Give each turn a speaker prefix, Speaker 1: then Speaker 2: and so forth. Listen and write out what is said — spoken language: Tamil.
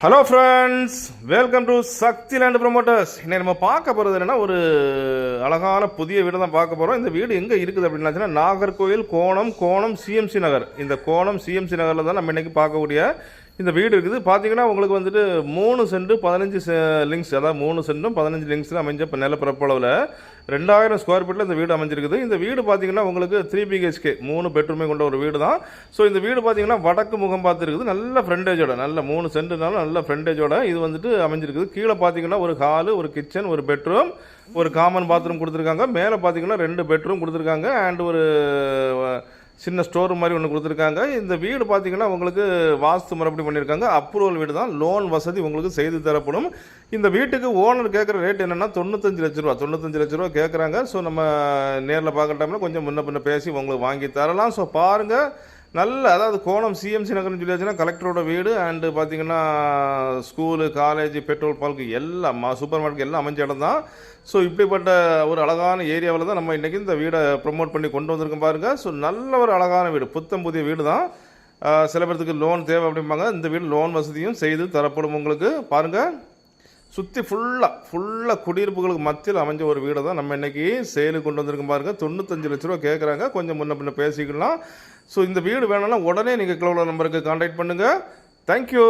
Speaker 1: Hello friends, welcome to Shakti land promoters. இன்னைக்கு நம்ம பார்க்க போகிறது என்னென்னா, ஒரு அழகான புதிய வீடு தான் பார்க்க போகிறோம். இந்த வீடு எங்கே இருக்குது அப்படின்னாச்சுன்னா, நாகர்கோவில் கோணம் சிஎம்சி நகர். இந்த கோணம் சிஎம்சி நகரில் தான் நம்ம இன்றைக்கி பார்க்கக்கூடிய இந்த வீடு இருக்குது. பார்த்தீங்கன்னா உங்களுக்கு வந்துட்டு 3 சென்ட் 15 லிங்க்ஸ், அதாவது 3 சென்ட்டும் 15 லிங்க்ஸில் அமைஞ்ச இப்போ நிலப்பரப்பளவில் 2000 ஸ்கொயர் ஃபீட்டில் இந்த வீடு அமைஞ்சிருக்குது. இந்த வீடு பார்த்தீங்கன்னா உங்களுக்கு 3 BHK 3 பெட்ரூமே கொண்ட ஒரு வீடு தான். ஸோ இந்த வீடு பார்த்தீங்கன்னா வடக்கு முகம் பார்த்துருக்குது. நல்ல ஃப்ரண்டேஜோட, நல்ல 3 சென்ட்னாலும் நல்ல ஃப்ரண்டேஜோட இது வந்துட்டு அமைஞ்சிருக்குது. கீழே பார்த்தீங்கன்னா ஒரு ஹாலு, ஒரு கிச்சன், ஒரு பெட்ரூம், ஒரு காமன் பாத்ரூம் கொடுத்துருக்காங்க. மேலே பார்த்தீங்கன்னா 2 பெட்ரூம் கொடுத்துருக்காங்க அண்ட் ஒரு சின்ன ஸ்டோர் மாதிரி ஒன்று கொடுத்துருக்காங்க. இந்த வீடு பார்த்தீங்கன்னா உங்களுக்கு வாஸ்து முறைப்படி பண்ணியிருக்காங்க. அப்ரூவல் வீடு தான். லோன் வசதி உங்களுக்கு செய்து தரப்படும். இந்த வீட்டுக்கு ஓனர் கேட்குற ரேட் என்னென்னா 95 லட்ச ரூபா. 95 லட்ச ரூபா கேட்குறாங்க. ஸோ நம்ம நேரில் பார்க்குற டைமில் கொஞ்சம் முன்ன பின்ன பேசி உங்களுக்கு வாங்கி தரலாம். ஸோ பாருங்கள், நல்ல, அதாவது கோணம் சிஎம்சி நகர்னு சொல்லியாச்சுன்னா கலெக்டரோட வீடு அண்டு பார்த்தீங்கன்னா ஸ்கூலு, காலேஜ், பெட்ரோல் பல்க் எல்லாம், சூப்பர் மார்க்கெட் எல்லாம் அமைஞ்ச இடம் தான். ஸோ இப்படிப்பட்ட ஒரு அழகான ஏரியாவில் தான் நம்ம இன்றைக்கி இந்த வீடை ப்ரொமோட் பண்ணி கொண்டு வந்திருக்கோம் பாருங்கள். ஸோ நல்ல ஒரு அழகான வீடு, புத்தம் புதிய வீடு தான். சில பேர்த்துக்கு லோன் தேவை அப்படிம்பாங்க. இந்த வீடு லோன் வசதியும் செய்து தரப்படும் உங்களுக்கு. பாருங்கள், சுற்றி ஃபுல்லாக குடியிருப்புகளுக்கு மத்தியில் அமைஞ்ச ஒரு வீடை தான் நம்ம இன்றைக்கி சேலுக்கு கொண்டு வந்திருக்கோம் பாருங்கள். 95 லட்ச ரூபா கேட்குறாங்க. கொஞ்சம் முன்ன பின்ன பேசிக்கலாம். ஸோ இந்த வீடு வேணும்னா உடனே நீங்கள் கிளவுல நம்பருக்கு கான்டாக்ட் பண்ணுங்கள். தேங்க்யூ.